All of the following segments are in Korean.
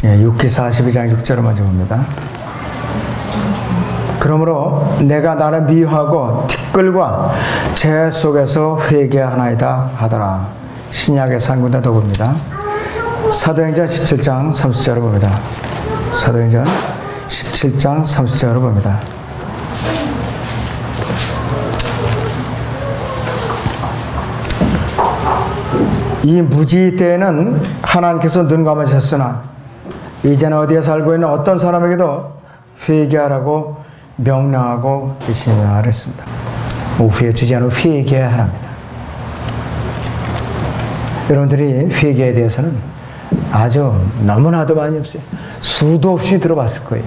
욥기 42장 6절을 먼저 봅니다. 그러므로 내가 나를 미워하고 티끌과 재 속에서 회개하나이다 하더라. 신약에서 한 군데 더 봅니다. 사도행전 17장 30절을 봅니다. 사도행전 17장 30절을 봅니다. 이 무지 때에는 하나님께서 눈 감으셨으나 이제는 어디에 살고 있는 어떤 사람에게도 회개하라고 명령하고 계시느라 그랬습니다. 오후에 주제는 회개하랍니다. 여러분들이 회개에 대해서는 아주 너무나도 많이 없어요. 수도 없이 들어봤을 거예요.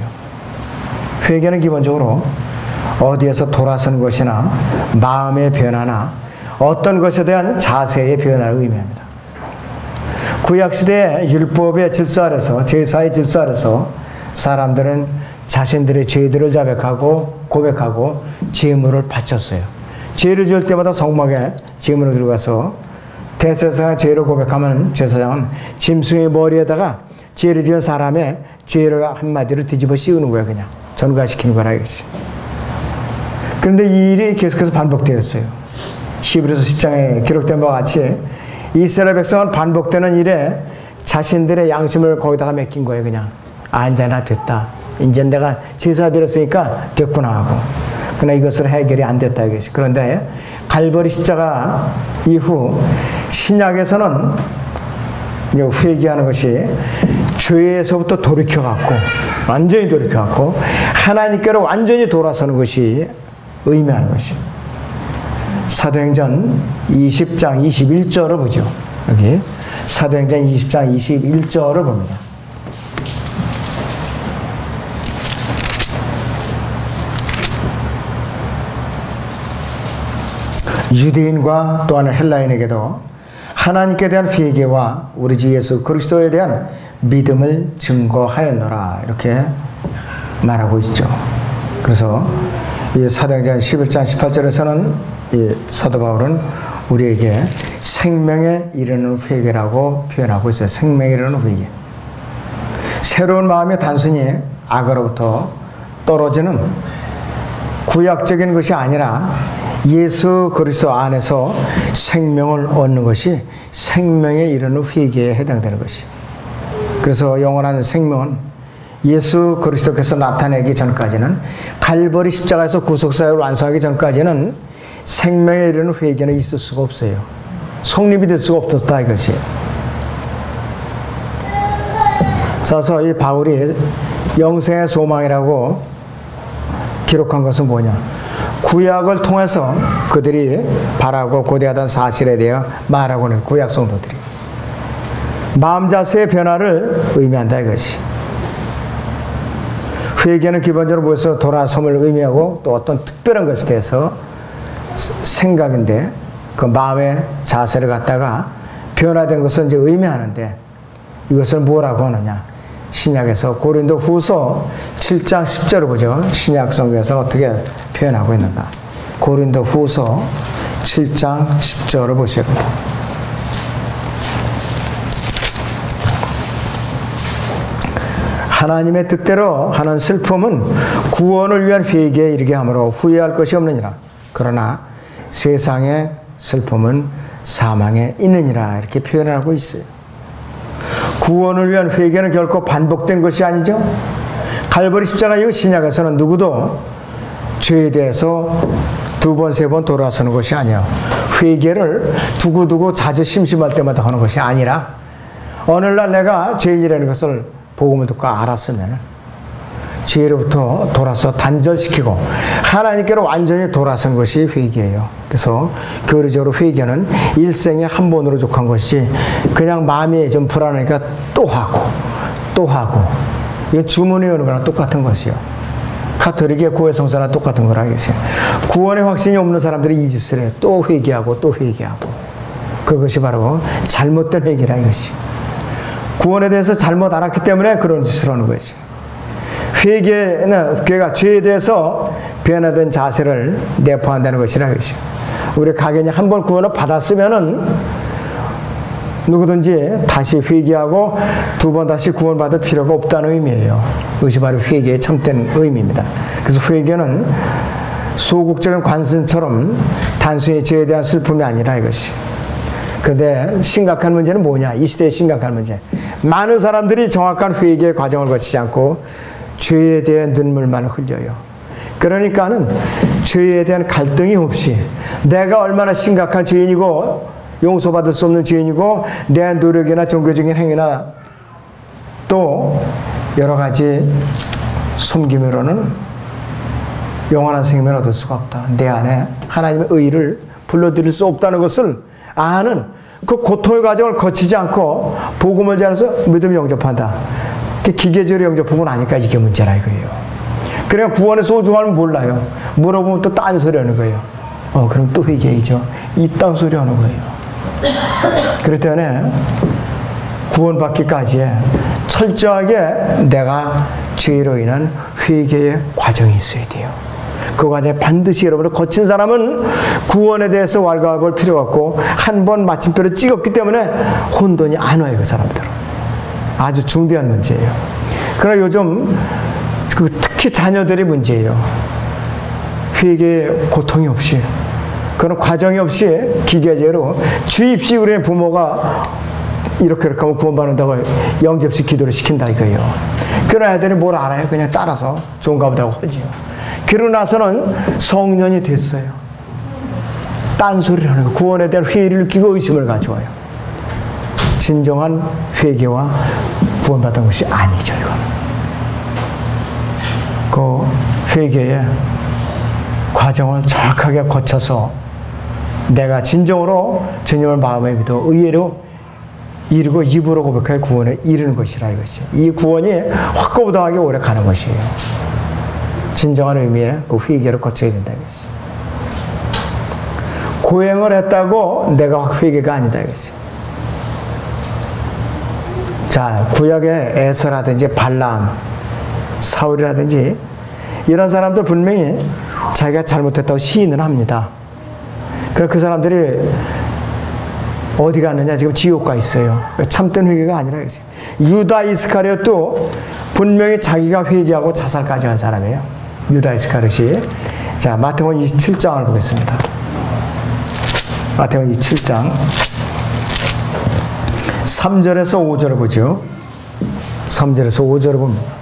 회개는 기본적으로 어디에서 돌아선 것이나 마음의 변화나 어떤 것에 대한 자세의 변화를 의미합니다. 구약시대의 율법의 질서 아래서, 제사의 질서 아래서 사람들은 자신들의 죄들을 자백하고 고백하고 제물을 바쳤어요. 죄를 지을 때마다 성막에 제물을 들어가서 대제사장의 죄를 고백하면 제사장은 짐승의 머리에다가 죄를 지은 사람의 죄를 한마디로 뒤집어 씌우는 거예요. 그냥 전가시키는 거라 이것이. 그런데 이 일이 계속해서 반복되었어요. 히브리서 10장에 기록된 바와 같이 이스라엘 백성은 반복되는 일에 자신들의 양심을 거기다가 맡긴 거예요. 그냥 이제나 됐다. 이제 내가 제사 드렸으니까 됐구나 하고. 그러나 이것은 해결이 안 됐다 이것이. 그런데 갈보리 십자가 이후 신약에서는 이제 회개하는 것이 죄에서부터 돌이켜갖고 완전히 돌이켜갖고 하나님께로 완전히 돌아서는 것이 의미하는 것이. 사도행전 20장 21절을 보죠. 여기 사도행전 20장 21절을 봅니다. 유대인과 또한 헬라인에게도 하나님께 대한 회개와 우리 주 예수 그리스도에 대한 믿음을 증거하였노라 이렇게 말하고 있죠. 그래서 이 사도행전 11장 18절에서는 이 사도 바울은 우리에게 생명에 이르는 회개라고 표현하고 있어요. 생명에 이르는 회개. 새로운 마음이 단순히 악으로부터 떨어지는 구약적인 것이 아니라 예수 그리스도 안에서 생명을 얻는 것이 생명에 이르는 회개에 해당되는 것이. 그래서 영원한 생명은 예수 그리스도께서 나타내기 전까지는 갈보리 십자가에서 구속사역을 완성하기 전까지는 생명에 이르는 회개는 있을 수가 없어요. 성립이 될 수가 없었다 이것이에요. 그래서 이 바울이 영생의 소망이라고 기록한 것은 뭐냐? 구약을 통해서 그들이 바라고 고대하던 사실에 대해 말하고 있는 구약 성도들이 마음 자세의 변화를 의미한다 이것이. 회개는 기본적으로 무엇에서 돌아섬을 의미하고 또 어떤 특별한 것에 대해서 생각인데 그 마음의 자세를 갖다가 변화된 것을 이제 의미하는데 이것을 뭐라고 하느냐? 신약에서 고린도 후서 7장 10절을 보죠. 신약 성경에서 어떻게 표현하고 있는가? 고린도 후서 7장 10절을 보셔야 됩니다. 하나님의 뜻대로 하는 슬픔은 구원을 위한 회개에 이르게 하므로 후회할 것이 없느니라. 그러나 세상의 슬픔은 사망에 있느니라 이렇게 표현하고 있어요. 구원을 위한 회개는 결코 반복된 것이 아니죠. 갈보리 십자가 이후 신약에서는 누구도 죄에 대해서 두 번, 세 번 돌아서는 것이 아니에요. 회개를 두고두고 자주 심심할 때마다 하는 것이 아니라 어느 날 내가 죄인이라는 것을 복음을 듣고 알았으면 죄로부터 돌아서 단절시키고 하나님께로 완전히 돌아선 것이 회개예요. 그래서 교리적으로 회개는 일생에 한 번으로 족한 것이 그냥 마음이 좀 불안하니까 또 하고 또 하고 이건 주문이 오는 거랑 똑같은 것이요. 가톨릭의 구원 성사랑 똑같은 거라 계세요. 구원의 확신이 없는 사람들이 이 짓을 해요. 또 회개하고 또 회개하고. 그것이 바로 잘못된 회개라 이것이. 구원에 대해서 잘못 알았기 때문에 그런 짓을 하는 거죠. 회개는 그가 죄에 대해서 변화된 자세를 내포한다는 것이라 그러죠. 우리 각인이 한 번 구원을 받았으면은 누구든지 다시 회개하고 두 번 다시 구원받을 필요가 없다는 의미예요. 이것이 바로 회개의 참된 의미입니다. 그래서 회개는 소극적인 관심처럼 단순히 죄에 대한 슬픔이 아니라 이것이. 그런데 심각한 문제는 뭐냐? 이 시대의 심각한 문제. 많은 사람들이 정확한 회개의 과정을 거치지 않고 죄에 대한 눈물만 흘려요. 그러니까는 죄에 대한 갈등이 없이 내가 얼마나 심각한 죄인이고 용서받을 수 없는 죄인이고 내 노력이나 종교적인 행위나 또 여러 가지 섬김으로는 영원한 생명을 얻을 수가 없다. 내 안에 하나님의 의를 불러들일 수 없다는 것을 아는 그 고통의 과정을 거치지 않고 복음을 전해서 믿음을 영접한다. 기계적으로 영접하고 나니까 이게 문제라 이거예요. 그러니까 구원의 소중함을 몰라요. 물어보면 또 딴 소리 하는 거예요. 그럼 또 회개이죠. 이딴 소리 하는 거예요. 그렇기 때문에 구원받기까지 철저하게 내가 죄로 인한 회개의 과정이 있어야 돼요. 그 과정에 반드시 여러분을 거친 사람은 구원에 대해서 왈가왈부할 필요가 없고 한 번 마침표를 찍었기 때문에 혼돈이 안 와요. 그 사람들은. 아주 중대한 문제예요. 그러나 요즘 특히 자녀들이 문제예요. 회개의 고통이 없이 그런 과정이 없이 기계적으로 주입식으로 부모가 이렇게 하면 구원받는다고 영접식 기도를 시킨다 이거예요. 그런 애들이 뭘 알아요? 그냥 따라서 좋은가 보다고 하지요. 그러고 나서는 성년이 됐어요. 딴소리를 하는 거예요. 구원에 대한 회의를 느끼고 의심을 가져와요. 진정한 회개와 구원받은 것이 아니죠. 이건. 그 회개의 과정을 정확하게 거쳐서 내가 진정으로 주님을 마음에 믿어 의외로 이루고 입으로 고백하여 구원에 이르는 것이라 이것이. 이 구원이 확고부당하게 오래 가는 것이에요. 진정한 의미의 그 회개를 거쳐야 된다 이것이. 고행을 했다고 내가 회개가 아니다 이것이. 자, 구약의 에서라든지 발람, 사울이라든지 이런 사람들 분명히 자기가 잘못했다고 시인을 합니다. 그래서 그 사람들이 어디 갔느냐? 지금 지옥 가 있어요. 참된 회개가 아니라 이거지. 유다 이스카리ot도 분명히 자기가 회개하고 자살까지 한 사람이에요. 유다 이스카리ot이. 자, 마태복음 27장을 보겠습니다. 마태복음 27장 3절에서 5절을 보죠. 3절에서 5절을 봅니다.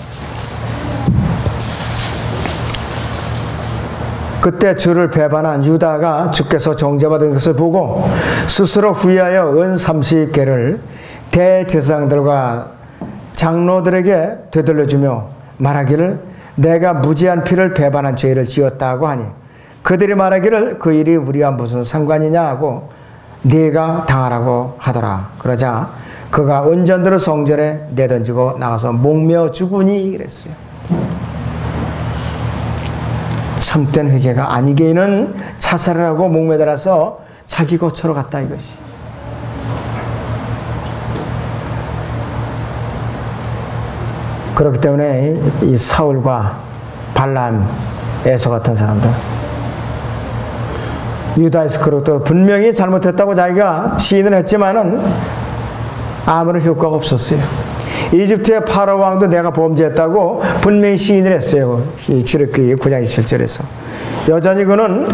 그때 주를 배반한 유다가 주께서 정죄받은 것을 보고 스스로 후회하여 은 30개를 대제사장들과 장로들에게 되돌려주며 말하기를 내가 무지한 피를 배반한 죄를 지었다고 하니 그들이 말하기를 그 일이 우리와 무슨 상관이냐 하고 네가 당하라고 하더라. 그러자 그가 은전들을 성전에 내던지고 나가서 목매어 죽으니 그랬어요. 참된 회개가 아니게는 자살을 하고 목매달아서 자기 거처로 갔다 이것이. 그렇기 때문에 이 사울과 발람, 에서 같은 사람들, 유다 이스카리ot도 분명히 잘못했다고 자기가 시인을 했지만은 아무런 효과가 없었어요. 이집트의 파라 왕도 내가 범죄했다고 분명히 시인을 했어요. 이 출애굽기 9장 27절에서. 여전히 그는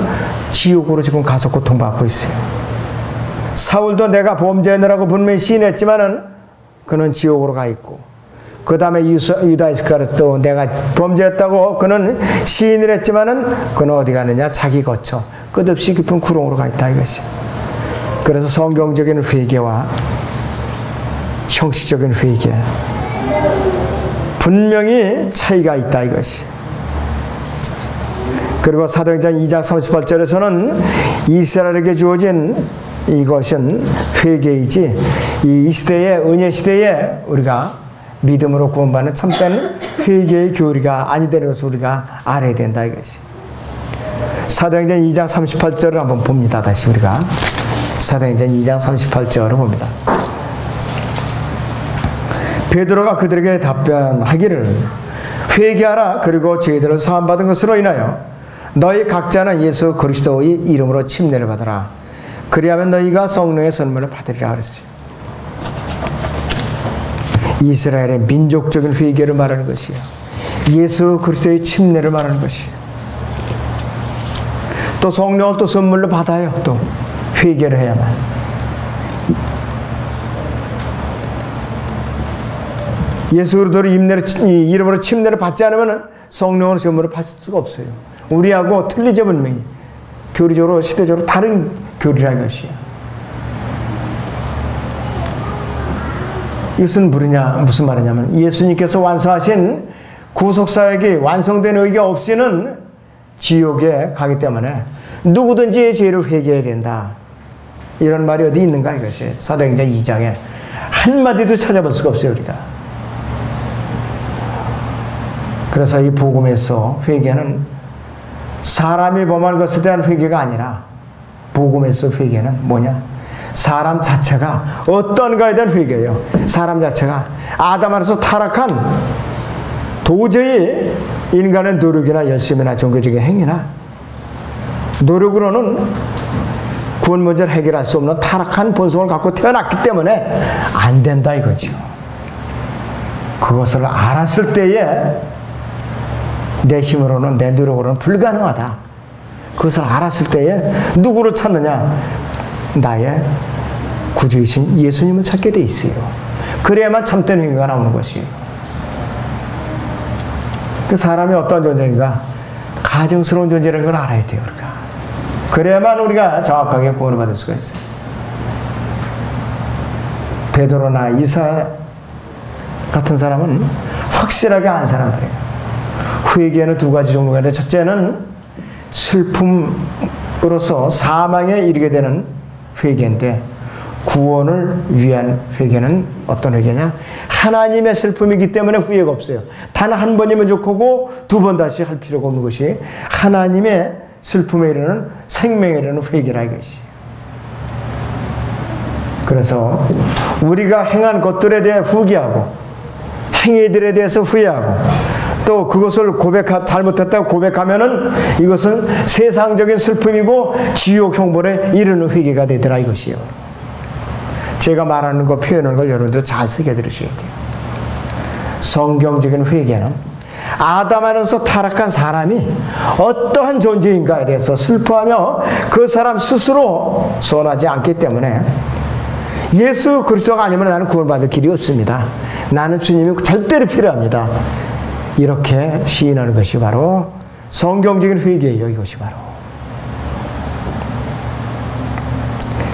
지옥으로 지금 가서 고통받고 있어요. 사울도 내가 범죄하느라고 분명히 시인했지만은 그는 지옥으로 가 있고, 그 다음에 유다 이스카리ot도 내가 범죄했다고 그는 시인을 했지만은 그는 어디 가느냐? 자기 거처 끝없이 깊은 구렁으로 가 있다 이것이. 그래서 성경적인 회개와 형식적인 회개 분명히 차이가 있다 이것이. 그리고 사도행전 2장 38절에서는 이스라엘에게 주어진 이것은 회개이지 이 시대의 은혜 시대에 우리가 믿음으로 구원받는 참된 회개의 교리가 아니되는 것을 우리가 알아야 된다 이것이. 사도행전 2장 38절을 한번 봅니다. 다시 우리가 사도행전 2장 38절을 봅니다. 베드로가 그들에게 답변하기를 회개하라. 그리고 죄들을 사함받은 것으로 인하여 너희 각자는 예수 그리스도의 이름으로 침례를 받아라. 그리하면 너희가 성령의 선물을 받으리라 그랬어요. 이스라엘의 민족적인 회개를 말하는 것이에요. 예수 그리스도의 침례를 말하는 것이에요. 또 성령을 또 선물로 받아요. 또 회개를 해야만. 예수 그리스도의 이름으로 침례를 받지 않으면 성령으로 선물을 받을 수가 없어요. 우리하고 틀리죠, 분명히. 교리적으로, 시대적으로 다른 교리라는 것이에요. 이것은 무슨 말이냐면, 예수님께서 완성하신 구속사역이 완성된 의가 없이는 지옥에 가기 때문에 누구든지 죄를 회개해야 된다. 이런 말이 어디 있는가 이것이. 사도행전 2장에 한마디도 찾아볼 수가 없어요, 우리가. 그래서 이 복음에서 회개는 사람이 범한 것에 대한 회개가 아니라, 복음에서 회개는 뭐냐? 사람 자체가 어떤가에 대한 회개예요. 사람 자체가 아담 안에서 타락한, 도저히 인간의 노력이나 열심이나 종교적인 행위나 노력으로는 구원 문제를 해결할 수 없는 타락한 본성을 갖고 태어났기 때문에 안 된다 이거죠. 그것을 알았을 때에 내 힘으로는, 내 노력으로는 불가능하다. 그것을 알았을 때에 누구를 찾느냐? 나의 구주이신 예수님을 찾게 돼 있어요. 그래야만 참된 회개가 나오는 것이에요. 그 사람이 어떤 존재인가? 가증스러운 존재라는 걸 알아야 돼요, 우리가. 그래야만 우리가 정확하게 구원을 받을 수가 있어요. 베드로나 이사 같은 사람은 확실하게 안 사람들이에요. 회개는 두 가지 종류가 있는데, 첫째는 슬픔으로서 사망에 이르게 되는 회개인데, 구원을 위한 회개는 어떤 회개냐? 하나님의 슬픔이기 때문에 후회가 없어요. 단 한 번이면 좋고 두 번 다시 할 필요가 없는 것이 하나님의 슬픔에 이르는, 생명에 이르는 회개라 이것이. 그래서 우리가 행한 것들에 대해 후회하고, 행위들에 대해서 후회하고, 또 그것을 잘못했다고 고백하면은 이것은 세상적인 슬픔이고 지옥 형벌에 이르는 회개가 되더라 이것이에요. 제가 말하는 거, 표현하는 걸 여러분들 잘 쓰게 들으셔야 돼요. 성경적인 회개는 아담 안에서 타락한 사람이 어떠한 존재인가에 대해서 슬퍼하며 그 사람 스스로 선하지 않기 때문에, 예수 그리스도가 아니면 나는 구원받을 길이 없습니다. 나는 주님이 절대로 필요합니다. 이렇게 시인하는 것이 바로 성경적인 회개예요. 이것이 바로.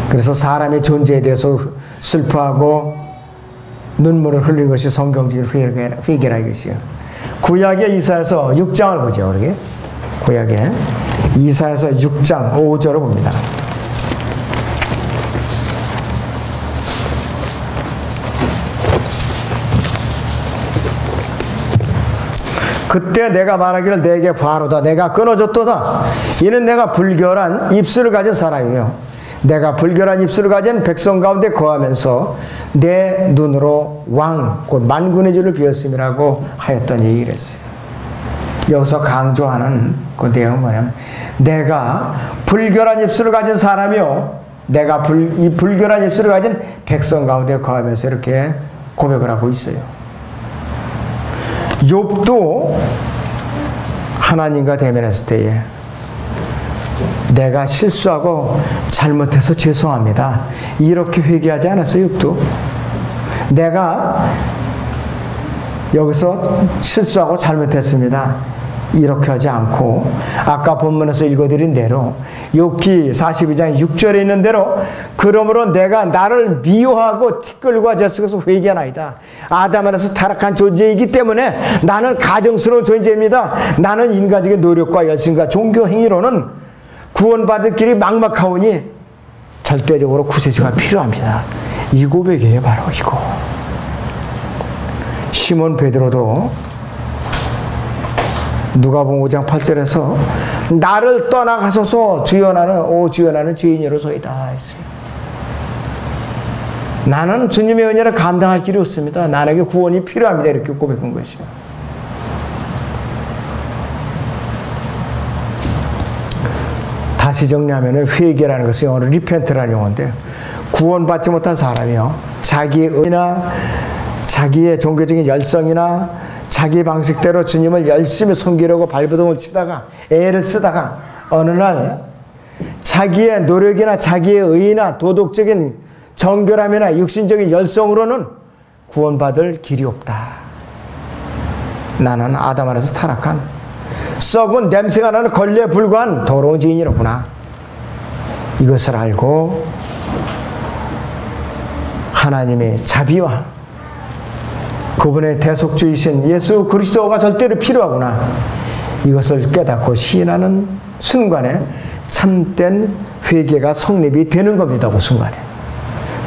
그래서 사람의 존재에 대해서 슬퍼하고 눈물을 흘리는 것이 성경적인 회개라 이것이요. 구약의 이사야서 6장을 보죠. 우리 구약의 이사야서 6장 5절을 봅니다. 그때 내가 말하기를 내게 바로다. 내가 끊어졌도다. 이는 내가 불결한 입술을 가진 사람이며 내가 불결한 입술을 가진 백성 가운데 거하면서 내 눈으로 왕, 곧 만군의 주를 비었음이라고 하였던 얘기를 했어요. 여기서 강조하는 그 내용은 뭐냐면, 내가 불결한 입술을 가진 사람이요, 내가 이 불결한 입술을 가진 백성 가운데 거하면서 이렇게 고백을 하고 있어요. 욥도 하나님과 대면했을 때에 내가 실수하고 잘못해서 죄송합니다. 이렇게 회개하지 않았어요, 욥도? 내가 여기서 실수하고 잘못했습니다. 이렇게 하지 않고, 아까 본문에서 읽어드린 대로 욥기 42장 6절에 있는 대로, 그러므로 내가 나를 미워하고 티끌과 젖속에서 회개하나이다. 아담 안에서 타락한 존재이기 때문에 나는 가증스러운 존재입니다. 나는 인간적인 노력과 열심과 종교 행위로는 구원받을 길이 막막하오니 절대적으로 구세주가 필요합니다. 이 고백이에요, 바로 이거. 시몬 베드로도 누가복음 5장 8절에서 나를 떠나가소서 주여 나는 죄인이로소이다 했어요. 나는 주님의 은혜를 감당할 길이 없습니다. 나에게 구원이 필요합니다. 이렇게 고백한 것이요. 다시 정리하면 회개라는 것은 영어로 리펜트라는 용어인데, 구원받지 못한 사람이요, 자기의 의나 자기의 종교적인 열성이나 자기 방식대로 주님을 열심히 섬기려고 발버둥을 치다가 애를 쓰다가 어느 날 자기의 노력이나 자기의 의나 도덕적인 정결함이나 육신적인 열성으로는 구원받을 길이 없다. 나는 아담 안에서 타락한 썩은 냄새가 나는 걸레에 불과한 더러운 죄인이로구나. 이것을 알고 하나님의 자비와 그분의 대속주이신 예수 그리스도가 절대로 필요하구나. 이것을 깨닫고 시인하는 순간에 참된 회개가 성립이 되는 겁니다. 그 순간에.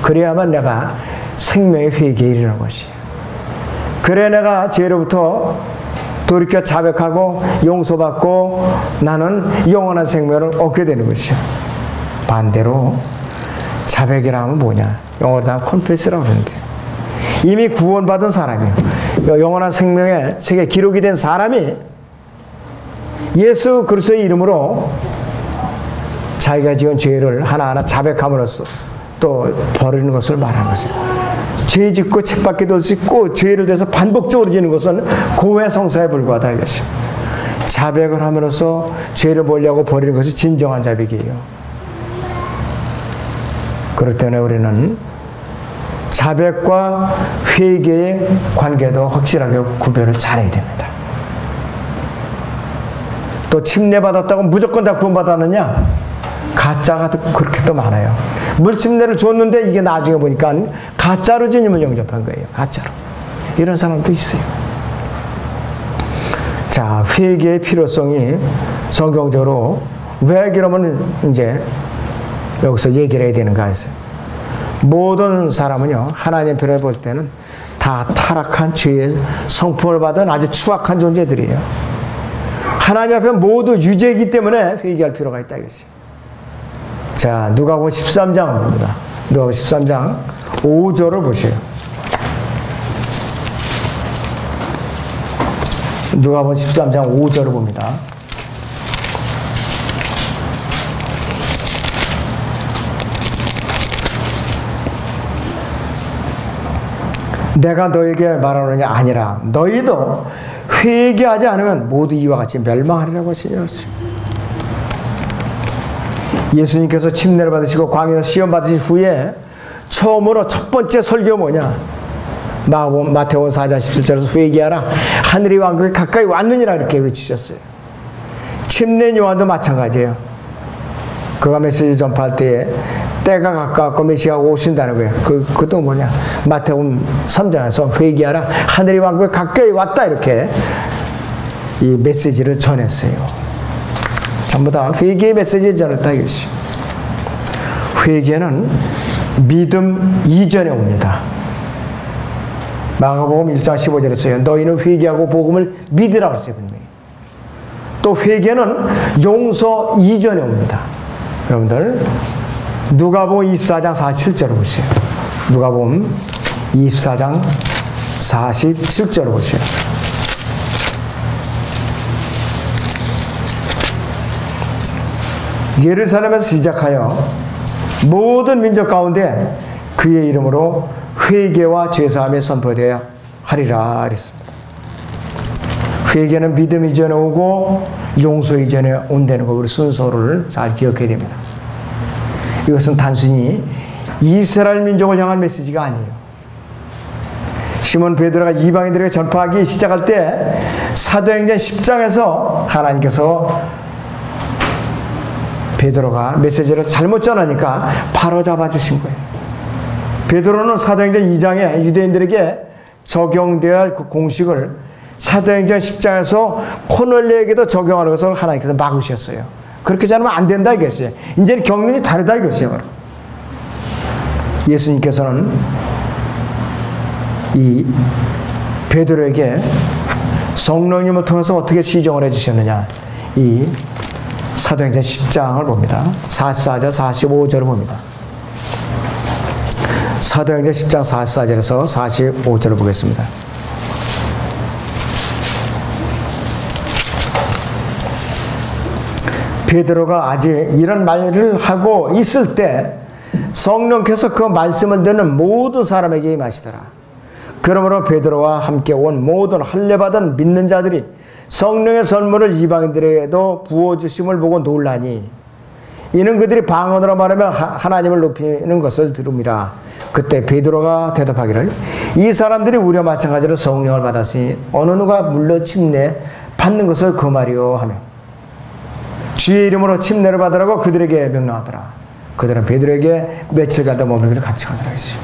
그래야만 내가 생명의 회개에 이르는 것이에요. 그래 내가 죄로부터 돌이켜 자백하고 용서받고 나는 영원한 생명을 얻게 되는 것이에요. 반대로 자백이라면 뭐냐? 영어로 다 confess라고 그러는데 이미 구원받은 사람이에요. 영원한 생명의 책에 기록이 된 사람이 예수 그리스도의 이름으로 자기가 지은 죄를 하나하나 자백함으로써 또 버리는 것을 말하는 것이에요. 죄 짓고 책밖에 돌 수 있고 죄를 대해서 반복적으로 지는 것은 고해성사에 불과하다 이것이에요. 자백을 함으로써 죄를 멀리하고 버리는 것이 진정한 자백이에요. 그렇기 때문에 우리는 자백과 회개의 관계도 확실하게 구별을 잘해야 됩니다. 또 침례받았다고 무조건 다 구원받았느냐? 가짜가 그렇게 또 많아요. 물침례를 줬는데 이게 나중에 보니까 가짜로 주님을 영접한 거예요. 가짜로. 이런 사람도 있어요. 자, 회개의 필요성이 성경적으로 왜 그러면 이제 여기서 얘기를 해야 되는가 했어요. 모든 사람은요, 하나님 편을 볼 때는 다 타락한 죄의 성품을 받은 아주 추악한 존재들이에요. 하나님 앞에 모두 유죄이기 때문에 회개할 필요가 있다 이것이에요. 자, 누가복음 13장 봅니다. 누가복음 13장 5절을 보세요. 누가복음 13장 5절을 봅니다. 내가 너에게 말하느냐 아니라 너희도 회개하지 않으면 모두 이와 같이 멸망하리라고 하시니라. 예수님께서 침례를 받으시고 광야에서 시험 받으신 후에 처음으로 첫 번째 설교 뭐냐? 마태복음 4장 17절에서 회개하라 하늘의 왕국이 가까이 왔느니라 이렇게 외치셨어요. 침례 요한도 마찬가지예요. 그가 메시지 전파할 때에 때가 가까웠고 메시아가 오신다는 거예요. 그것도 뭐냐? 마태복음 3장에서 회개하라 하늘의 왕국이 가까이 왔다 이렇게 이 메시지를 전했어요. 전부 다 회개의 메시지를 전했다 이것이. 회개는 믿음 이전에 옵니다. 마가복음 1장 15절에 써요. 너희는 회개하고 복음을 믿으라고 했어요. 분명히. 또 회개는 용서 이전에 옵니다. 여러분들 누가복음 24장 47절을 보세요. 누가복음 24장 47절을 보세요. 예루살렘에서 시작하여 모든 민족 가운데 그의 이름으로 회개와 죄사함이 선포되어야 하리라 그랬습니다. 회개는 믿음 이전에 오고 용서 이전에 온다는 거 우리 순서를 잘 기억해야 됩니다. 이것은 단순히 이스라엘 민족을 향한 메시지가 아니에요. 시몬 베드로가 이방인들에게 전파하기 시작할 때 사도행전 10장에서 하나님께서 베드로가 메시지를 잘못 전하니까 바로 잡아주신 거예요. 베드로는 사도행전 2장에 유대인들에게 적용되어야 할 그 공식을 사도행전 10장에서 코넬료에게도 적용하는 것을 하나님께서 막으셨어요. 그렇게 자르면 안 된다 이것이에요. 이제는 경륜이 다르다 이것이에요. 예수님께서는 이 베드로에게 성령님을 통해서 어떻게 시정을 해주셨느냐. 이 사도행전 10장을 봅니다. 44절 45절을 봅니다. 사도행전 10장 44절에서 45절을 보겠습니다. 베드로가 아직 이런 말을 하고 있을 때 성령께서 그 말씀을 듣는 모든 사람에게 임하시더라. 그러므로 베드로와 함께 온 모든 할례받은 믿는 자들이 성령의 선물을 이방인들에게도 부어주심을 보고 놀라니 이는 그들이 방언으로 말하며 하나님을 높이는 것을 들음이라. 그때 베드로가 대답하기를 이 사람들이 우리와 마찬가지로 성령을 받았으니 어느 누가 물러 침례 받는 것을 그 말이요 하며 주의 이름으로 침례를 받으라고 그들에게 명령하더라. 그들은 베드로에게 며칠간 더 머물기를 같이 가더라 했어요.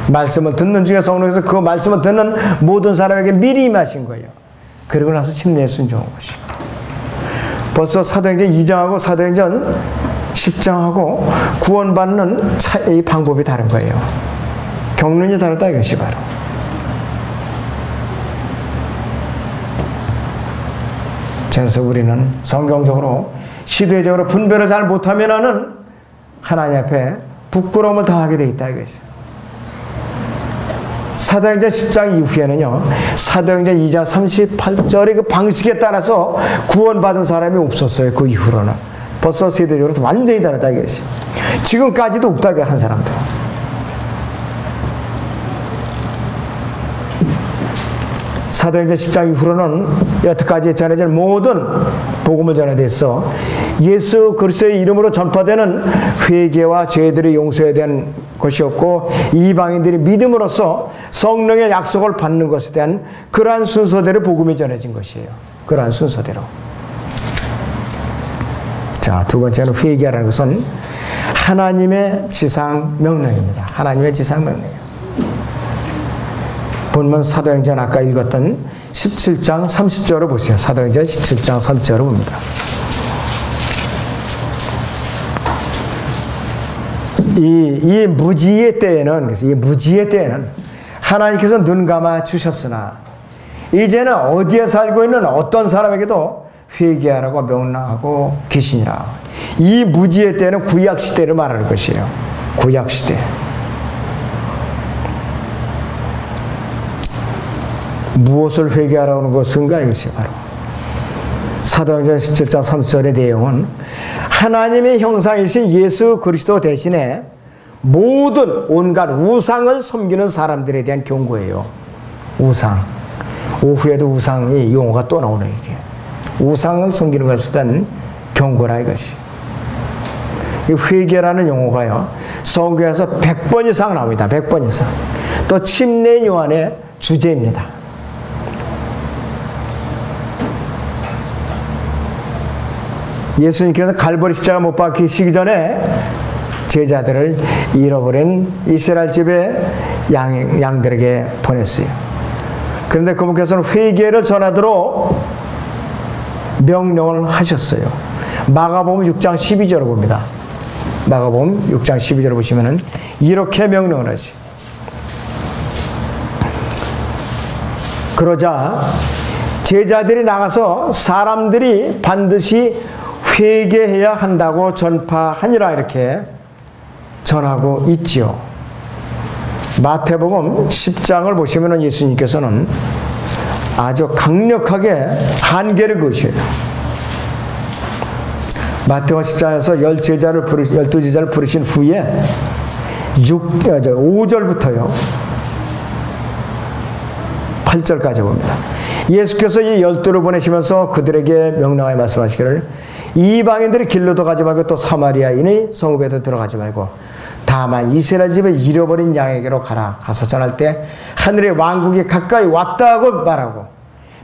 말씀을 듣는 중에 성령께서 그 말씀을 듣는 모든 사람에게 미리 임하신 거예요. 그리고 나서 침례에 순종한 것이요. 벌써 사도행전 2장하고 사도행전 10장하고 구원받는 이 방법이 다른 거예요. 경륜이 다르다 이것이 바로. 그래서 우리는 성경적으로 시대적으로 분별을 잘 못하면은 하나님 앞에 부끄러움을 더하게 돼 있다 이것이죠. 사도행전 10장 이후에는요, 사도행전 2장 38절의 그 방식에 따라서 구원받은 사람이 없었어요. 그 이후로는 벌써 세대적으로 완전히 다르다 이것이. 지금까지도 없다 한 사람도. 사도행전 10장 이후로는 여태까지 전해진 모든 복음을 전해댔어 예수 그리스도의 이름으로 전파되는 회개와 죄들의 용서에 대한 것이었고 이방인들이 믿음으로써 성령의 약속을 받는 것에 대한 그러한 순서대로 복음이 전해진 것이에요. 그러한 순서대로. 자, 두 번째는 회개라는 것은 하나님의 지상 명령입니다. 하나님의 지상 명령이에요. 본문 사도행전 아까 읽었던 17장 30절을 보세요. 사도행전 17장 30절을 봅니다. 이 무지의 때에는, 그래서 이 무지의 때에는 하나님께서 눈 감아 주셨으나 이제는 어디에 살고 있는 어떤 사람에게도 회개하라고 명령하고 계시니라. 이 무지의 때는 구약 시대를 말하는 것이에요. 구약 시대. 무엇을 회개하라고 하는 것인가 이것이 바로 사도행전 17장 3절의 내용은 하나님의 형상이신 예수 그리스도 대신에 모든 온갖 우상을 섬기는 사람들에 대한 경고예요. 우상. 오후에도 우상의 용어가 또 나오네요. 이게. 우상을 섬기는 것에 대한 경고라 이것이. 이 회개라는 용어가요. 성경에서 100번 이상 나옵니다. 100번 이상. 또 침례 요한의 주제입니다. 예수님께서 갈보리 십자가 못 박히시기 전에 제자들을 잃어버린 이스라엘 집의 양들에게 보냈어요. 그런데 그분께서는 회개를 전하도록 명령을 하셨어요. 마가복음 6장 12절을 봅니다. 마가복음 6장 12절을 보시면은 이렇게 명령을 하지. 그러자 제자들이 나가서 사람들이 반드시 회개해야 한다고 전파하니라 이렇게 전하고 있지요. 마태복음 10장을 보시면 예수님께서는 아주 강력하게 한계를 그으셔요. 마태복음 10장에서 12제자를 부르신 후에 5절부터요 8절까지 봅니다. 예수께서 이 12를 보내시면서 그들에게 명령하여 말씀하시기를 이방인들이 길로도 가지 말고 또 사마리아인의 성읍에도 들어가지 말고 다만 이스라엘 집에 잃어버린 양에게로 가라. 가서 전할 때 하늘의 왕국이 가까이 왔다고 말하고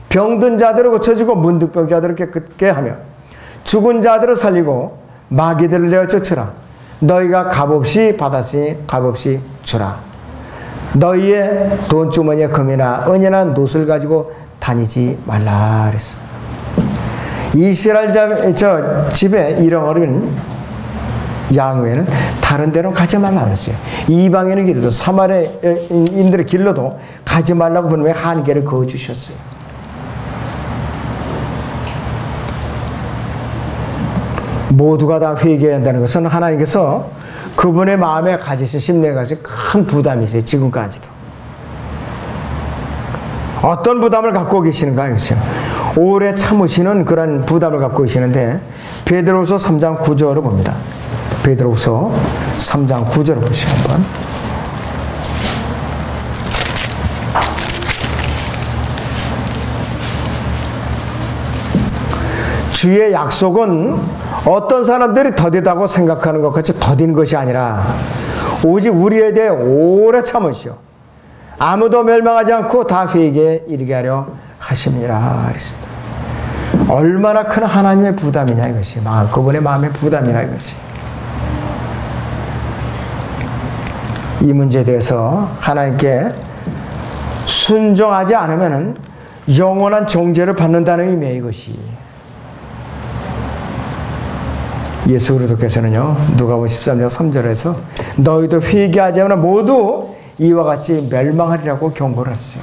병든 자들을 고쳐주고 문득병자들을 깨끗게 하며 죽은 자들을 살리고 마귀들을 내어 쫓으라. 너희가 값없이 받았으니 값없이 주라. 너희의 돈주머니에 금이나 은이나 놋을 가지고 다니지 말라 그랬습니다. 이스라엘 집에 잃어버린 양 외에는 다른 데로 가지 말라 그랬어요. 이방인의 길로도 사마리아인들의 길로도 가지 말라고 분명히 한계를 그어주셨어요. 모두가 다 회개해야 한다는 것은 하나님께서 그분의 마음에 가지신 심령에 가지신 큰 부담이 있어요. 지금까지도. 어떤 부담을 갖고 계시는가 이것이요. 오래 참으시는 그런 부담을 갖고 계시는데 베드로후서 3장 9절을 봅니다. 베드로후서 3장 9절을 보시면 한번. 주의 약속은 어떤 사람들이 더디다고 생각하는 것 같이 더딘 것이 아니라 오직 우리에 대해 오래 참으시오. 아무도 멸망하지 않고 다 회개에 이르게 하려 하심이라 그랬습니다. 얼마나 큰 하나님의 부담이냐 이것이. 그분의 마음의 부담이라 이것이. 이 문제에 대해서 하나님께 순종하지 않으면 영원한 정죄를 받는다는 의미의 이것이. 예수 그리스도께서는요, 누가복음 13장 3절에서 너희도 회개하지 않으면 모두 이와 같이 멸망하리라고 경고를 했어요.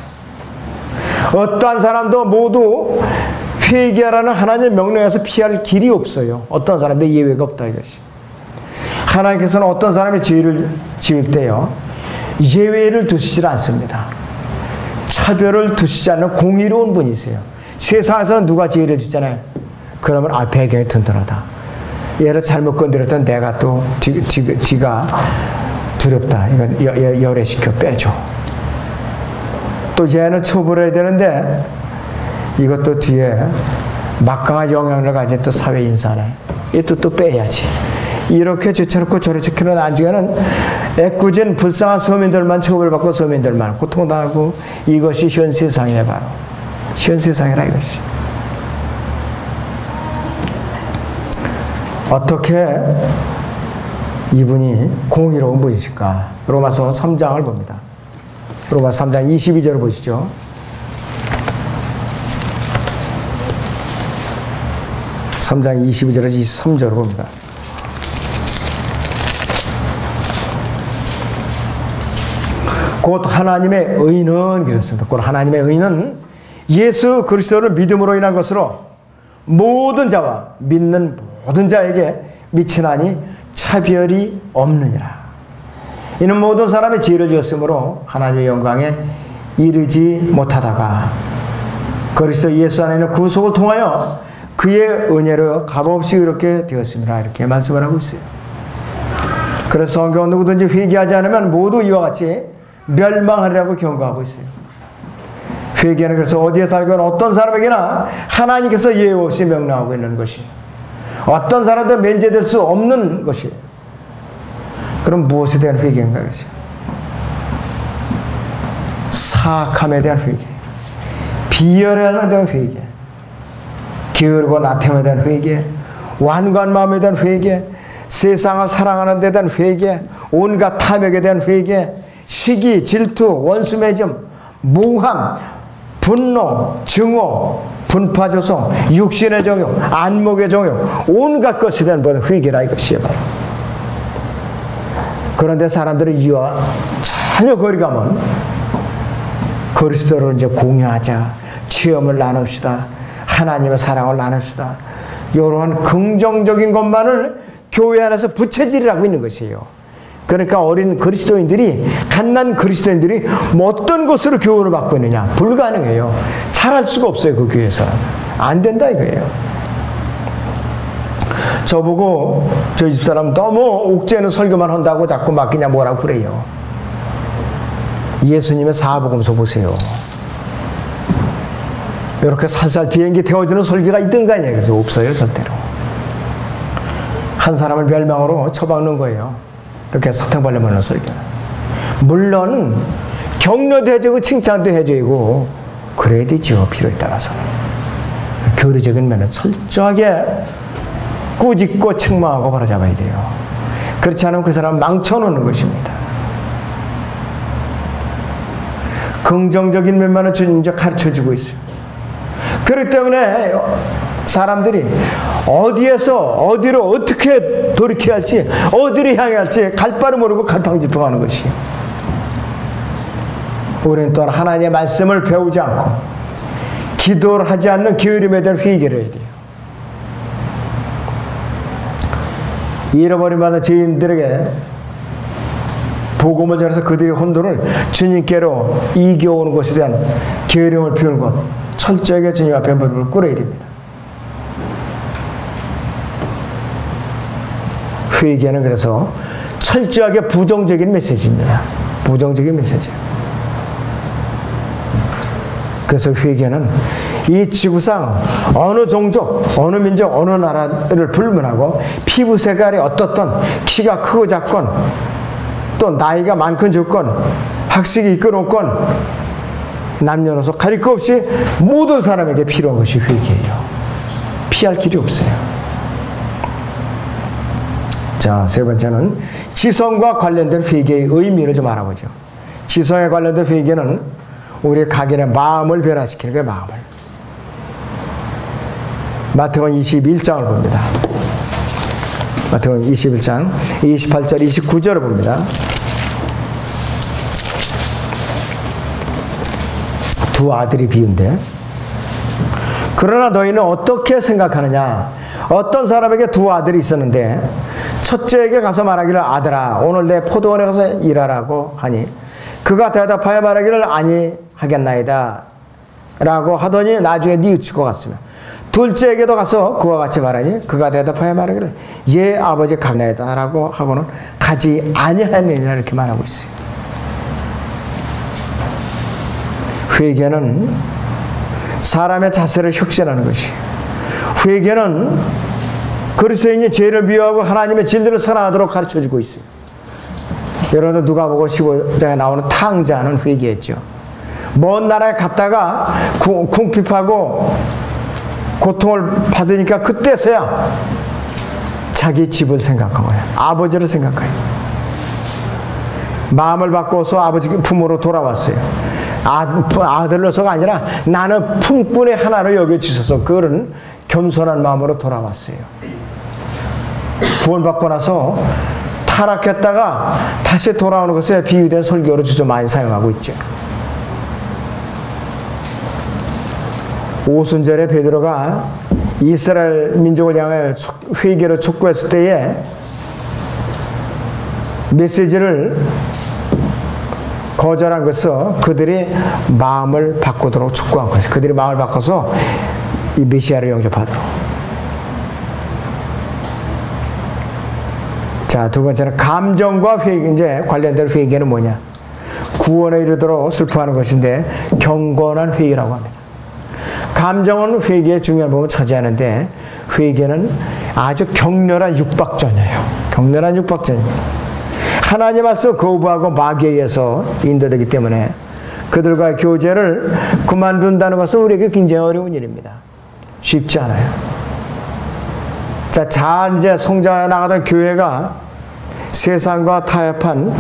어떠한 사람도 모두 회개하라는 하나님의 명령에서 피할 길이 없어요. 어떤 사람도 예외가 없다 이것이. 하나님께서는 어떤 사람이 죄를 지을 때요, 예외를 두시지 않습니다. 차별을 두시지 않는 공의로운 분이세요. 세상에서는 누가 죄를 짓잖아요. 그러면 배경이 튼튼하다. 얘를 잘못 건드렸던 내가 또 뒤가 두렵다. 이건 열애시켜 빼줘. 또 얘는 처벌해야 되는데 이것도 뒤에 막강한 영향을 가진 또 사회 인사네. 이것도 또 빼야지. 이렇게 제쳐놓고 저렇게 제쳐놓은 안중에는 애꿎은 불쌍한 서민들만 처벌받고 서민들만 고통당하고, 이것이 현 세상이네. 바로 현 세상이라 이것이. 어떻게 이분이 공의로운 분이실까? 로마서 3장을 봅니다. 로마서 3장 22절을 보시죠. (3장 22절에서 23절을 봅니다. 곧 하나님의 의는 그렇습니다. 곧 하나님의 의는 예수 그리스도를 믿음으로 인한 것으로 모든 자와 믿는 모든 자에게 미치나니 차별이 없느니라. 이는 모든 사람이 죄를 지었으므로 하나님의 영광에 이르지 못하다가 그리스도 예수 안에 있는 구속을 통하여 그의 은혜로 값없이 이렇게 되었습니다. 이렇게 말씀을 하고 있어요. 그래서 성경은 누구든지 회개하지 않으면 모두 이와 같이 멸망하리라고 경고하고 있어요. 회개는 그래서 어디에 살건 어떤 사람에게나 하나님께서 예외 없이 명령하고 있는 것이, 어떤 사람도 면제될 수 없는 것이에요. 그럼 무엇에 대한 회개인가? 사악함에 대한 회개, 비열함에 대한 회개, 게으르고 나태함에 대한 회개, 완고한 마음에 대한 회개, 세상을 사랑하는 데 대한 회개, 온갖 탐욕에 대한 회개, 시기, 질투, 원수 맺음, 모함, 분노, 증오, 분파조성, 육신의 정욕, 안목의 정욕, 온갖 것에 대한 회개라 이것이에요. 바로. 그런데 사람들은 이와 전혀 거리감은 그리스도를 이제 공유하자, 체험을 나눕시다, 하나님의 사랑을 나눕시다, 이러한 긍정적인 것만을 교회 안에서 부채질이라고 있는 것이에요. 그러니까 어린 그리스도인들이, 갓난 그리스도인들이 뭐 어떤 것으로 교훈을 받고 있느냐? 불가능해요. 잘할 수가 없어요. 그 교회에서는. 안 된다 이거예요. 저보고 저희 집사람 너무 옥죄는 설교만 한다고 자꾸 맡기냐 뭐라고 그래요. 예수님의 사복음서 보세요. 이렇게 살살 비행기 태워주는 설교가 있던가 아니에요. 그래서 없어요. 절대로. 한 사람을 멸망으로 처박는 거예요. 이렇게 사탕발려 먹는 설교. 물론 격려도 해주고 칭찬도 해주고 그래야 되죠. 필요에 따라서. 교리적인 면은 철저하게 꾸짖고 책망하고 바로잡아야 돼요. 그렇지 않으면 그 사람 망쳐놓는 것입니다. 긍정적인 면만은 주님 이제 가르쳐주고 있어요. 그렇기 때문에 사람들이 어디에서 어디로 어떻게 돌이켜야 할지, 어디로 향해야 할지 갈 바를 모르고 갈팡질팡하는 것이에요. 우리는 또한 하나님의 말씀을 배우지 않고 기도를 하지 않는 게으름에 대한 회개를 해야 돼요. 잃어버린 받은 죄인들에게 복음을 전해서 그들의 혼돈을 주님께로 이겨오는 것에 대한 게으름을 피우는 것, 철저하게 주님 앞에 무릎을 꿇어야 됩니다. 회개는 그래서 철저하게 부정적인 메시지입니다. 부정적인 메시지. 그래서 회개는 이 지구상 어느 종족, 어느 민족, 어느 나라를 불문하고 피부 색깔이 어떻든 키가 크고 작건 또 나이가 많건 적건 학식이 있건 없건 남녀노소 가릴 것 없이 모든 사람에게 필요한 것이 회개예요. 피할 길이 없어요. 자, 세 번째는 지성과 관련된 회개의 의미를 좀 알아보죠. 지성에 관련된 회개는 우리 각인의 마음을 변화시키는 거예요. 마음을. 마태복음 21장을 봅니다. 마태복음 21장 28절 29절을 봅니다. 두 아들이 비운데 그러나 너희는 어떻게 생각하느냐? 어떤 사람에게 두 아들이 있었는데 첫째에게 가서 말하기를 아들아 오늘 내 포도원에 가서 일하라고 하니 그가 대답하여 말하기를 아니하겠나이다 라고 하더니 나중에 뉘우칠 것 같으며 둘째에게도 가서 그와 같이 말하니 그가 대답하여 말하기를 예 아버지 가나이다 라고 하고는 가지 아니하느니라 이렇게 말하고 있어요. 회개는 사람의 자세를 혁신하는 것이에요. 회개는 그리스도인이 죄를 미워하고 하나님의 진리를 사랑하도록 가르쳐주고 있어요. 여러분 누가복음 15장에 나오는 탕자는 회개했죠. 먼 나라에 갔다가 궁핍하고 고통을 받으니까 그때서야 자기 집을 생각한 거예요. 아버지를 생각해요. 마음을 바꿔서 아버지 품으로 돌아왔어요. 아들로서가 아니라 나는 품꾼의 하나로 여겨주셔서 그런 겸손한 마음으로 돌아왔어요. 구원받고 나서 타락했다가 다시 돌아오는 것에 비유된 설교로 주저 많이 사용하고 있죠. 오순절에 베드로가 이스라엘 민족을 향해 회개를 촉구했을 때에 메시지를 거절한 것은 그들이 마음을 바꾸도록 촉구한 것이에요. 그들이 마음을 바꿔서 이 메시아를 영접하도록. 자, 두 번째는 감정과 회개, 이제 관련된 회개는 뭐냐? 구원에 이르도록 슬퍼하는 것인데 경건한 회개라고 합니다. 감정은 회개의 중요한 부분을 차지하는데 회개는 아주 격렬한 육박전이에요. 격렬한 육박전입니다. 하나님 말씀 거부하고 마귀에 의해서 인도되기 때문에 그들과의 교제를 그만둔다는 것은 우리에게 굉장히 어려운 일입니다. 쉽지 않아요. 자, 이제 성장해 나가던 교회가 세상과 타협한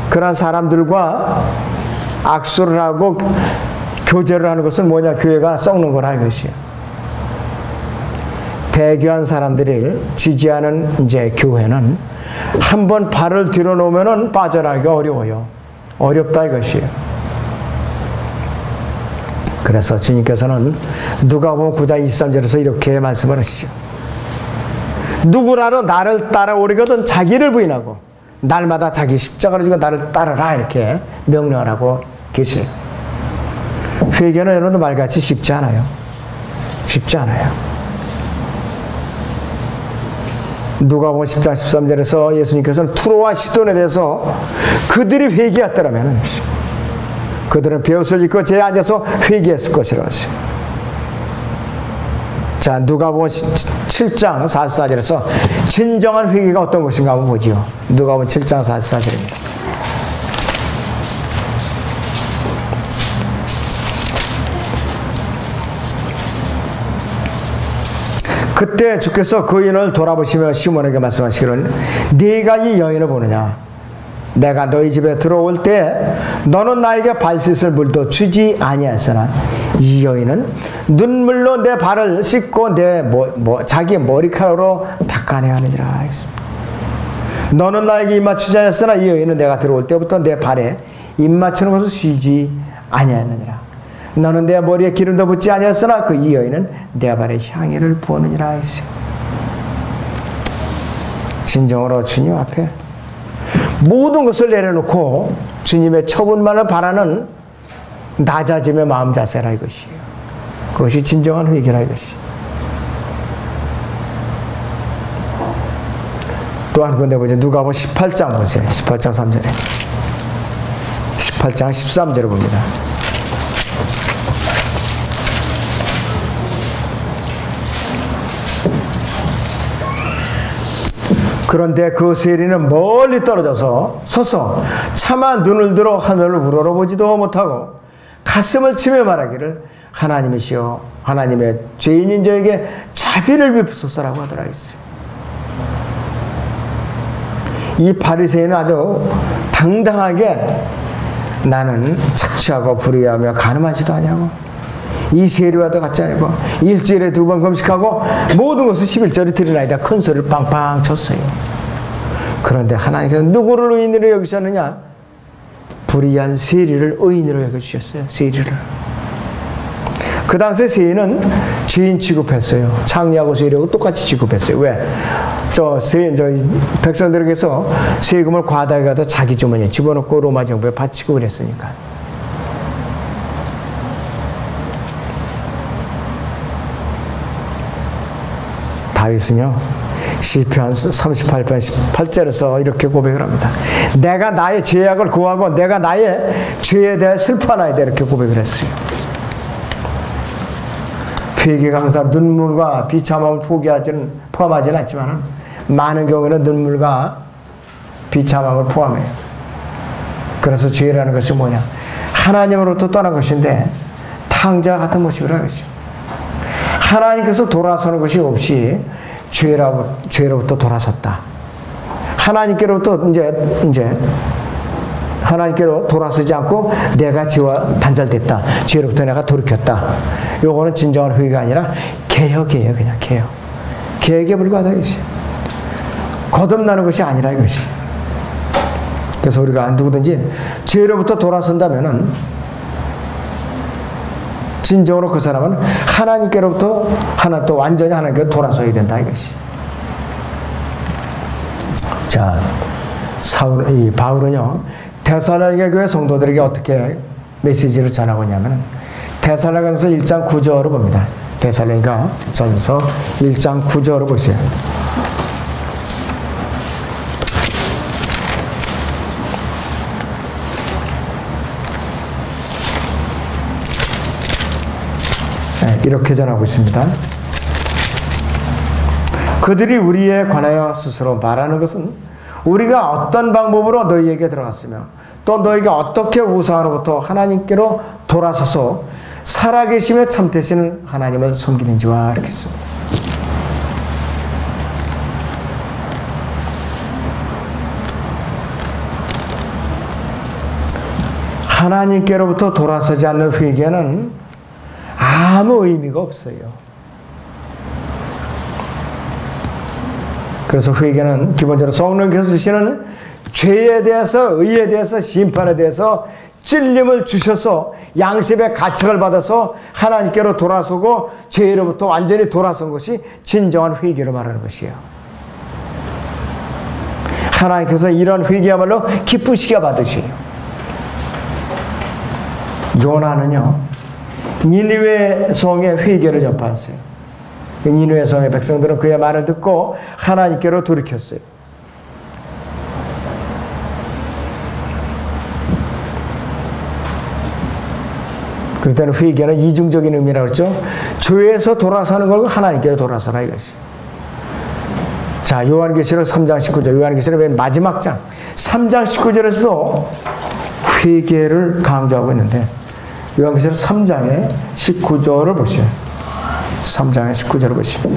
그런 사람들과 악수를 하고 교제를 하는 것은 뭐냐? 교회가 썩는 거라 이것이에요. 배교한 사람들을 지지하는 이제 교회는 한번 발을 들여 놓으면은 빠져나가기가 어려워요. 어렵다 이것이에요. 그래서 주님께서는 누가복음 9장 23절에서 이렇게 말씀을 하시죠. 누구라도 나를 따라오려거든 자기를 부인하고 날마다 자기 십자가를 지고 나를 따르라 이렇게 명령하라고 계시요. 회개는 여러분도 말같이 쉽지 않아요. 쉽지 않아요. 누가복음 10장 13절에서 예수님께서는 투로와 시돈에 대해서 그들이 회개했더라면 그들은 베옷을 입고 제에 앉아서 회개했을 것이라고 했어요. 자, 누가복음 7장 44절에서 진정한 회개가 어떤 것인가 한번 보지요. 누가복음 7장 44절입니다. 그때 주께서 그 여인을 돌아보시며 시몬에게 말씀하시기를 네가 이 여인을 보느냐? 내가 너희 집에 들어올 때 너는 나에게 발 씻을 물도 주지 아니하였으나 이 여인은 눈물로 내 발을 씻고 자기 머리카락으로 닦아내야 하느니라. 너는 나에게 입 맞추지 않았으나 이 여인은 내가 들어올 때부터 내 발에 입 맞추는 것을 쉬지 아니하느니라. 너는 내 머리에 기름도 붓지 아니하였으나 그 이 여인은 내 발에 향유를 부었느니라 했어요. 진정으로 주님 앞에 모든 것을 내려놓고 주님의 처분만을 바라는 낮아짐의 마음 자세라 이것이에요. 그것이 진정한 회개라 이것이. 또 한 군데 보죠. 누가복음 18장 보세요. 18장 3절에 18장 13절을 봅니다. 그런데 그 세리는 멀리 떨어져서 서서 차마 눈을 들어 하늘을 우러러보지도 못하고 가슴을 치며 말하기를 하나님이시여 하나님의 죄인인 저에게 자비를 베푸소서라고 하더라 했어요. 이 바리새인은 아주 당당하게 나는 착취하고 불의하며 간음하지도 아니하고 이 세리와도 같지 않고 일주일에 2번 금식하고 모든 것을 11절에 드리나이다 큰 소리를 빵빵 쳤어요. 그런데 하나님께서 누구를 의인으로 여기셨느냐? 불의한 세리를 의인으로 여겨주셨어요. 세리를. 그 당시에 세리는 죄인 취급했어요. 창리하고 세리하고 똑같이 취급했어요. 왜? 저 백성들에게서 세금을 과다하게 가도 자기 주머니에 집어넣고 로마 정부에 바치고 그랬으니까. 다윗은요 시편 38편 18절에서 이렇게 고백을 합니다. 내가 나의 죄악을 구하고 내가 나의 죄에 대해 슬퍼하나이다 이렇게 고백을 했어요. 회개가 항상 눈물과 비참함을 포함하지는 않지만 많은 경우에는 눈물과 비참함을 포함해요. 그래서 죄라는 것이 뭐냐? 하나님으로부터 떠난 것인데 탕자와 같은 모습이라는 것이죠. 하나님께서 돌아서는 것이 없이 죄로부터 돌아섰다. 하나님께로부터 이제 하나님께로 돌아서지 않고 내가 죄와 단절됐다. 죄로부터 내가 돌이켰다. 요거는 진정한 회개가 아니라 개혁이에요. 그냥 개혁. 개혁에 불과하다 이것이. 거듭나는 것이 아니라 이것이. 그래서 우리가 누구든지 죄로부터 돌아선다면은 진정으로 그 사람은 하나님께로부터 또 완전히 하나님께로 돌아서야 된다 이것이. 자, 바울은요 데살로니가 교회 성도들에게 어떻게 메시지를 전하고 있냐면 데살로니가서 1장 9절을 봅니다. 데살로니가 전서 1장 9절을 보세요. 이렇게 전하고 있습니다. 그들이 우리에 관하여 스스로 말하는 것은 우리가 어떤 방법으로 너희에게 들어갔으며 또 너희가 어떻게 우상으로부터 하나님께로 돌아서서 살아계시며 참되시는 하나님을 섬기는지와 이렇게 씁니다. 하나님께로부터 돌아서지 않는 회개는 아무 의미가 없어요. 그래서 회개는 기본적으로 성령께서 주시는 죄에 대해서, 의에 대해서, 심판에 대해서 찔림을 주셔서 양심의 가책을 받아서 하나님께로 돌아서고 죄로부터 완전히 돌아선 것이 진정한 회개로 말하는 것이에요. 하나님께서 이런 회개야말로 기쁘시게 받으세요. 요나는요 니느웨 성의 회개를 전파했어요. 니느웨 성의 백성들은 그의 말을 듣고 하나님께로 돌이켰어요. 그럴 때는 회개는 이중적인 의미라고 했죠. 죄에서 돌아서는 걸 하나님께로 돌아서라 이것이. 자, 요한계시록 3장 19절, 요한계시록 맨 마지막 장 3장 19절에서도 회개를 강조하고 있는데 요한계시록 3장의 19절을 보시죠. 3장의 19절을 보시죠.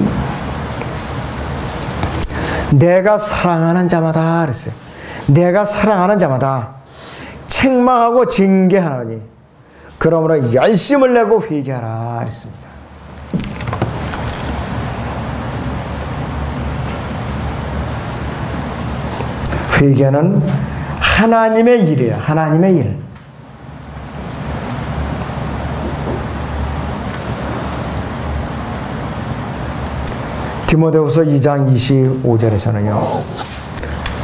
내가 사랑하는 자마다 그랬어요. 내가 사랑하는 자마다 책망하고 징계하노니 그러므로 열심을 내고 회개하라 그랬습니다. 회개는 하나님의 일이에요. 하나님의 일. 디모데후서 2장 25절에서는요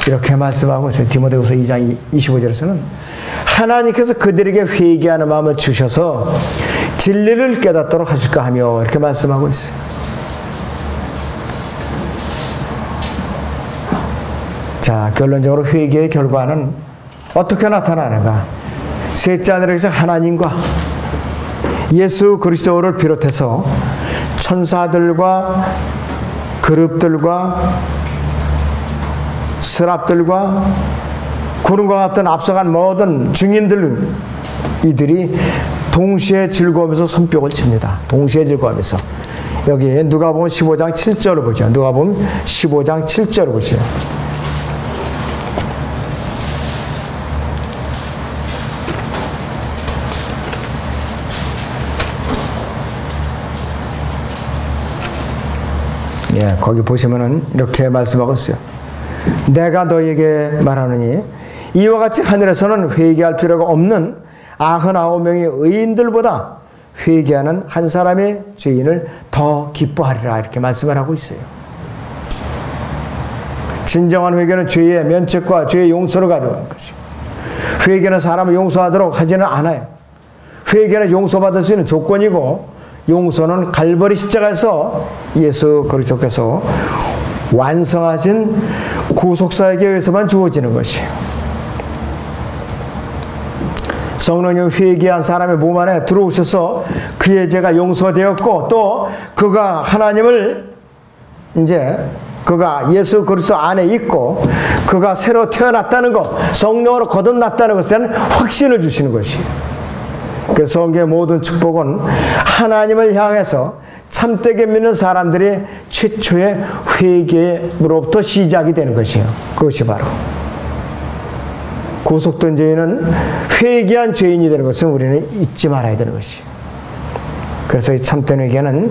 이렇게 말씀하고 있어요. 디모데후서 2장 25절에서는 하나님께서 그들에게 회개하는 마음을 주셔서 진리를 깨닫도록 하실까 하며 이렇게 말씀하고 있어요. 자, 결론적으로 회개의 결과는 어떻게 나타나는가? 셋째 하늘에서 하나님과 예수 그리스도를 비롯해서 천사들과 그룹들과 서랍들과 구름과 같은 앞서간 모든 증인들, 이들이 동시에 즐거우면서 손뼉을 칩니다. 동시에 즐거우면서. 여기 누가복음 15장 7절을 보죠. 누가복음 15장 7절을 보세요. 예, 거기 보시면은 이렇게 말씀하고 있어요. 내가 너에게 말하느니 이와 같이 하늘에서는 회개할 필요가 없는 99명의 의인들보다 회개하는 한 사람의 죄인을 더 기뻐하리라, 이렇게 말씀을 하고 있어요. 진정한 회개는 죄의 면책과 죄의 용서를 가져오는 것이고, 회개는 사람을 용서하도록 하지는 않아요. 회개는 용서받을 수 있는 조건이고, 용서는 갈보리 십자가에서 예수 그리스도께서 완성하신 구속사에게 의해서만 주어지는 것이에요. 성령님 회개한 사람의 몸 안에 들어오셔서 그의 죄가 용서되었고, 또 그가 하나님을 이제 그가 예수 그리스도 안에 있고 그가 새로 태어났다는 것, 성령으로 거듭났다는 것에 대한 확신을 주시는 것이에요. 그래서 성경의 모든 축복은 하나님을 향해서 참되게 믿는 사람들의 최초의 회개로부터 시작이 되는 것이에요. 그것이 바로 구속된 죄인은 회개한 죄인이 되는 것은 우리는 잊지 말아야 되는 것이에요. 그래서 이 참된 회개는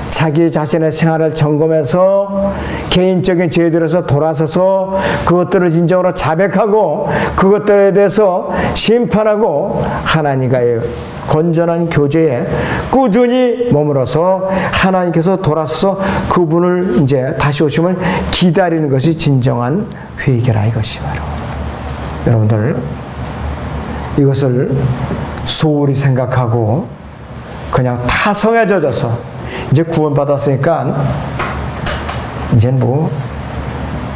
자기 자신의 생활을 점검해서 개인적인 죄들에서 돌아서서 그것들을 진정으로 자백하고 그것들에 대해서 심판하고 하나님과의 건전한 교제에 꾸준히 머물러서 하나님께서 돌아서서 그분을 이제 다시 오심을 기다리는 것이 진정한 회개라, 이것이 바로. 여러분들 이것을 소홀히 생각하고 그냥 타성에 젖어서 이제 구원받았으니까 이제 뭐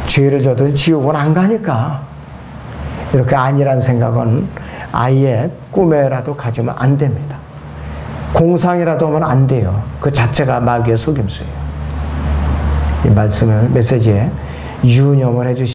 죄를 져도 지옥은 안 가니까 이렇게 아니란 생각은 아예 꿈에라도 가지면 안 됩니다. 공상이라도 하면 안 돼요. 그 자체가 마귀의 속임수예요. 이 말씀을 메시지에 유념을 해주시기